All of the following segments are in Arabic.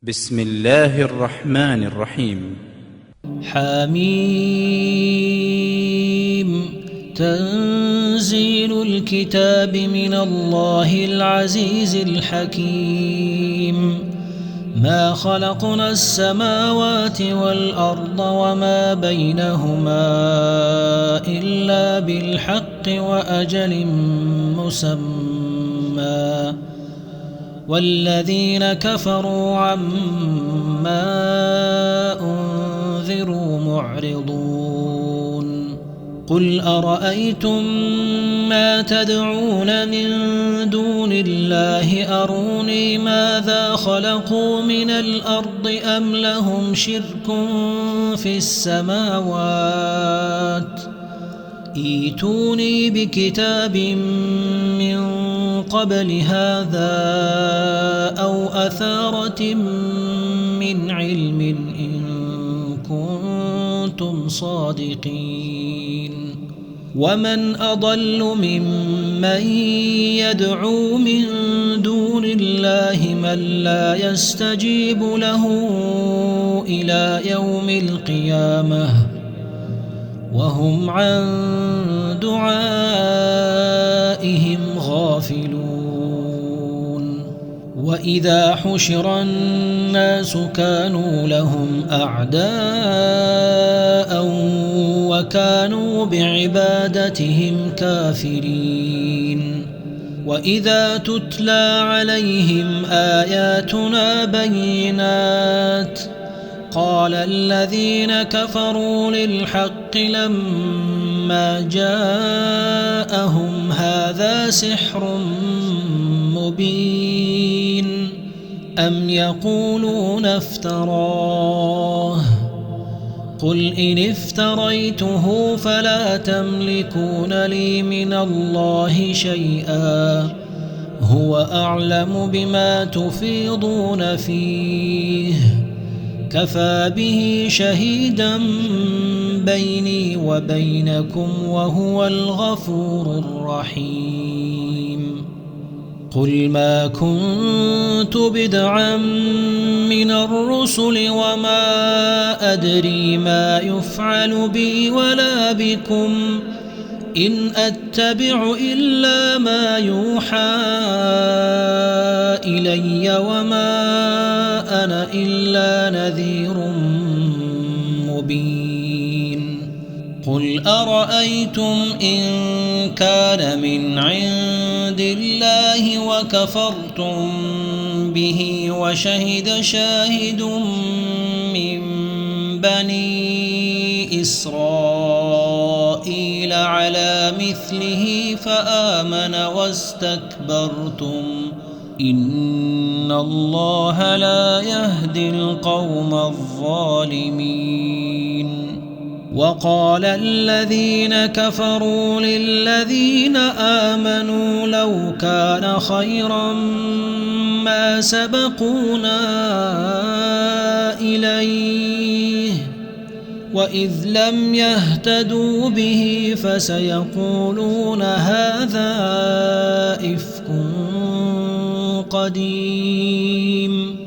بسم الله الرحمن الرحيم. حميم. تنزيل الكتاب من الله العزيز الحكيم. ما خلقنا السماوات والأرض وما بينهما إلا بالحق وأجل مسمى، والذين كفروا عما أنذروا معرضون. قل أرأيتم ما تدعون من دون الله أروني ماذا خلقوا من الأرض أم لهم شرك في السماوات، ائتوني بكتاب من قبل هذا أو أثارة من علم إن كنتم صادقين. ومن أضل ممن يدعو من دون الله من لا يستجيب له إلى يوم القيامة وهم عن دعائهم غافلون. وإذا حشر الناس كانوا لهم أعداء وكانوا بعبادتهم كافرين. وإذا تتلى عليهم آياتنا بينات قال الذين كفروا للحق لما جاءهم هذا سحر مبين أم يقولون افتراه قل إن افتريته فلا تملكون لي من الله شيئا هو أعلم بما تفيضون فيه كفى به شهيدا بيني وبينكم وهو الغفور الرحيم. قل ما كنت بدعا من الرسل وما أدري ما يفعل بي ولا بكم إن أتبع إلا ما يوحى إلي وما أنا إلا نذير مبين. قل أرأيتم إن كان من عند الله وكفرتم به وشهد شاهد من بني إسرائيل على مثله فآمن واستكبرتم إن الله لا يهدي القوم الظالمين. وقال الذين كفروا للذين آمنوا لو كان خيرا ما سبقونا إليه وإذ لم يهتدوا به فسيقولون هذا إفك قديم.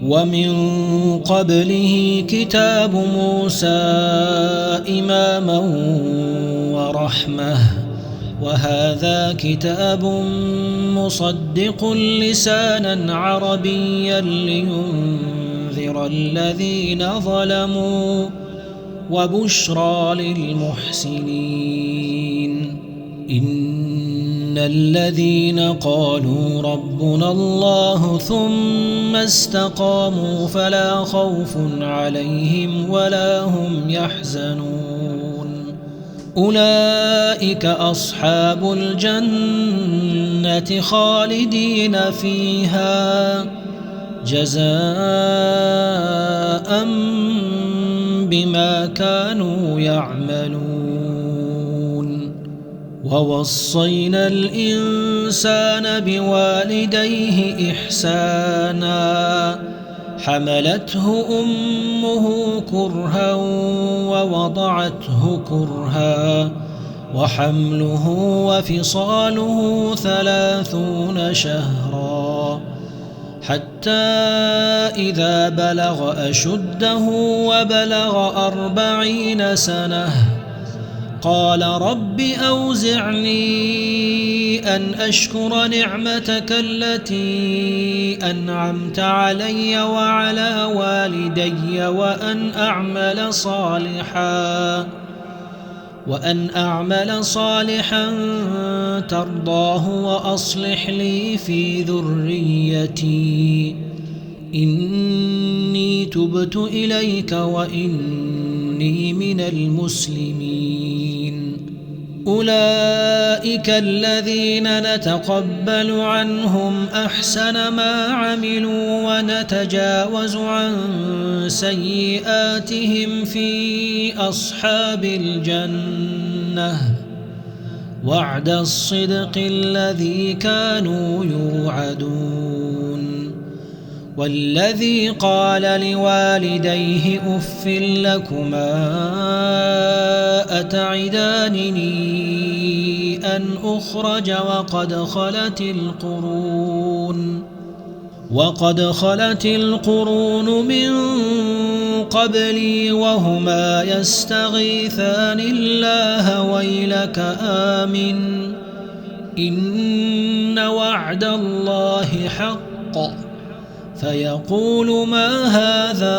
ومن قبله كتاب موسى إماما ورحمة وهذا كتاب مصدق لسانا عربيا لينذر الذين ظلموا وبشرى للمحسنين. إن الذين قالوا ربنا الله ثم استقاموا فلا خوف عليهم ولا هم يحزنون أولئك أصحاب الجنة خالدين فيها جزاء بما كانوا يعملون. ووصينا الإنسان بوالديه إحسانا حملته أمه كرها ووضعته كرها وحمله وفصاله 30 شهرا حتى إذا بلغ أشده وبلغ 40 سنة قال رب أوزعني أن أشكر نعمتك التي أنعمت علي وعلى والدي وأن أعمل صالحا ترضاه وأصلح لي في ذريتي إني تبت إليك وإني من المسلمين. أولئك الذين نتقبل عنهم أحسن ما عملوا ونتجاوز عن سيئاتهم في أصحاب الجنة وعد الصدق الذي كانوا يوعدون. والذي قال لوالديه أف لكما أتعدانني أن أخرج وقد خلت القرون من قبلي وهما يستغيثان الله ويلك آمن إن وعد الله حق فيقول ما هذا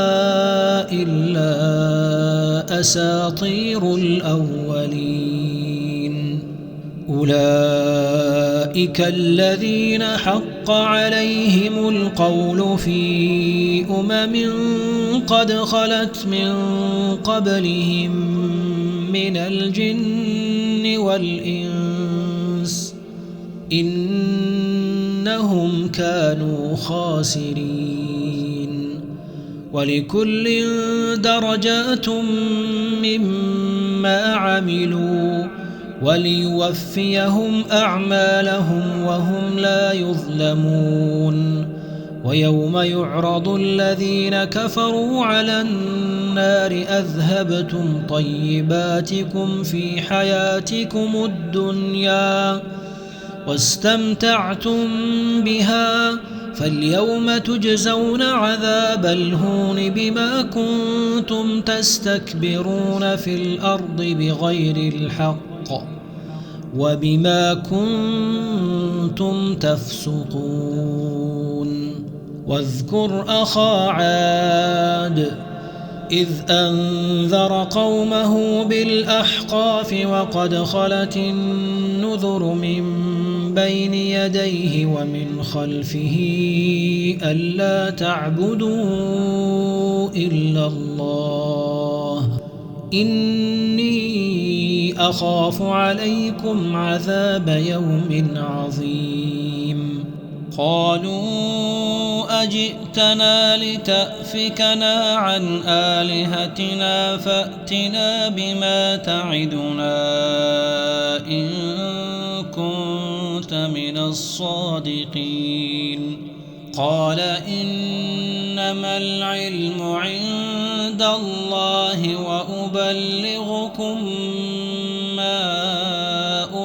إلا أساطير الأولين. أولئك الذين حق عليهم القول في قد خلت من قبلهم من الجن والإنس إنهم كانوا خاسرين. ولكل درجات مما عملوا وليوفيهم أعمالهم وهم لا يظلمون. ويوم يعرض الذين كفروا على النار أذهبتم طيباتكم في حياتكم الدنيا واستمتعتم بها فاليوم تجزون عذاب الهون بما كنتم تستكبرون في الأرض بغير الحق وبما كنتم تفسقون. واذكر أخا عاد إذ أنذر قومه بالأحقاف وقد خلت النذر من بين يديه ومن خلفه ألا تعبدوا إلا الله إني أخاف عليكم عذاب يوم عظيم. قالوا أجئتنا لتأفكنا عن آلهتنا فأتنا بما تعدنا إن كنت من الصادقين. قال إنما العلم عند الله وأبلغكم ما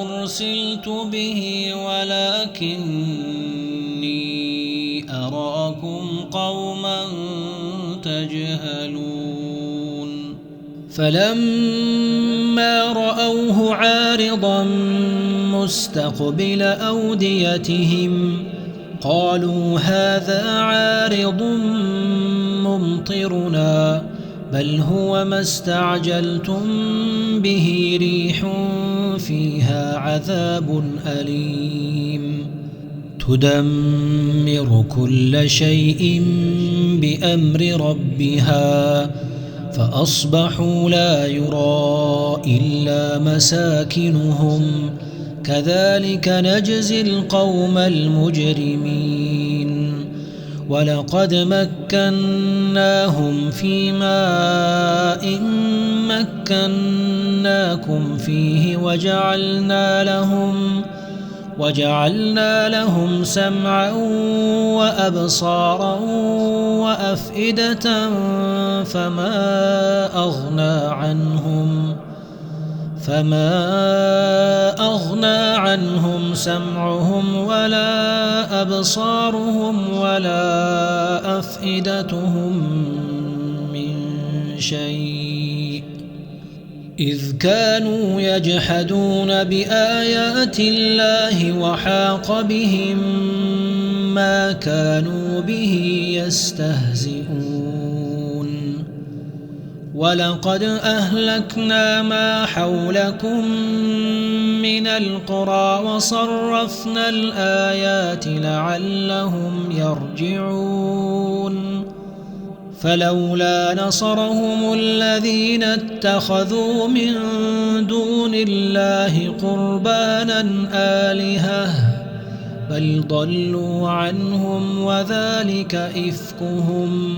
أرسلت به ولكني أراكم قوما تجهلون. فلما رأوه عارضا مستقبل أوديتهم قالوا هذا عارض ممطرنا بل هو ما استعجلتم به ريح فيها عذاب أليم تدمر كل شيء بأمر ربها فأصبحوا لا يرى إلا مساكنهم كذلك نجزي القوم المجرمين. ولقد مكناهم في ماء مكناكم فيه وجعلنا لهم سمعا وأبصارا وأفئدة فما فما أغنى عنهم سمعهم ولا أبصارهم ولا أفئدتهم من شيء إذ كانوا يجحدون بآيات الله وحاق بهم ما كانوا به يستهزئون ولقد أهلكنا ما حولكم من القرى وصرفنا الآيات لعلهم يرجعون فلولا نصرهم الذين اتخذوا من دون الله قربانا آلهة بل ضلوا عنهم وذلك إفكهم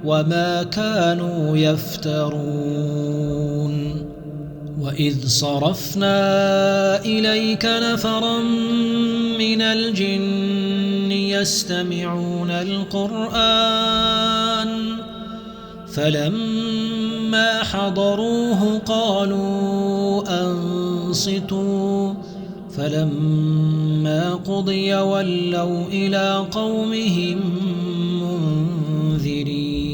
وما كانوا يفترون وإذ صرفنا إليك نفرا من الجن يستمعون القرآن فلما حضروه قالوا أنصتوا فلما قضي ولوا إلى قومهم منذرين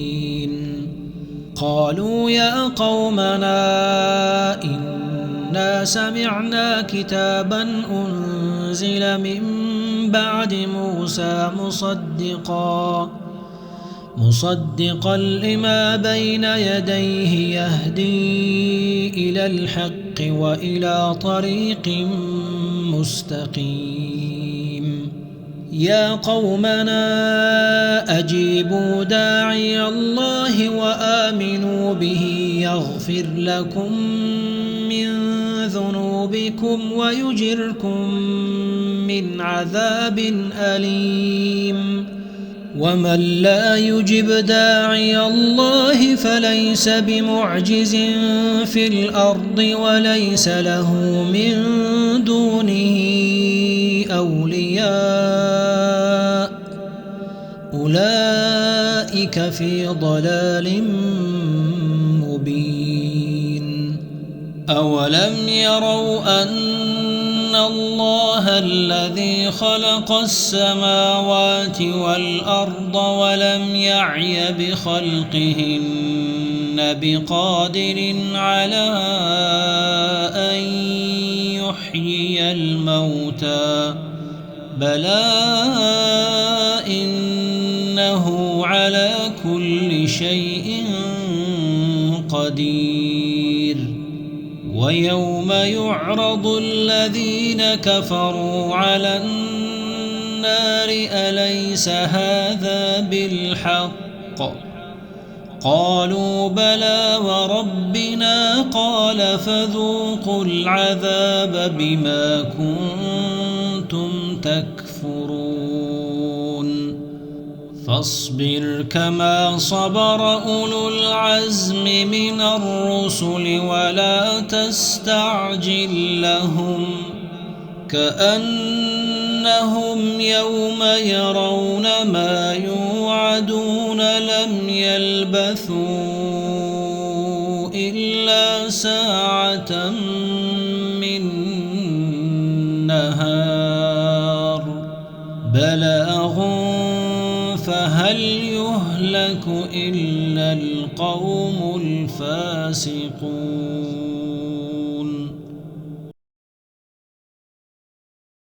قالوا يا قومنا إنا سمعنا كتابا أنزل من بعد موسى مصدقا لما بين يديه يهدي إلى الحق وإلى طريق مستقيم يا قومنا أجيبوا داعي الله وآمنوا به يغفر لكم من ذنوبكم ويجركم من عذاب أليم ومن لا يجب داعي الله فليس بمعجز في الأرض وليس له من دونه أولياء أولئك في ضلال مبين أولم يروا أن الله الذي خلق السماوات والأرض ولم يعي بخلقهن بقادر على أن يحيي الموتى بلى إنه على كل شيء قدير ويوم يعرض الذين كفروا على النار أليس هذا بالحق قالوا بلى وربنا قال فذوقوا العذاب بما كنتم تكفرون فاصبر كما صبر أولو العزم من الرسل ولا تستعجل لهم كأنهم يوم يرون ما يوعدون لم يلبثوا إلا ساعة من نهار بلاغ فهل يهلك إلا القوم الفاسقون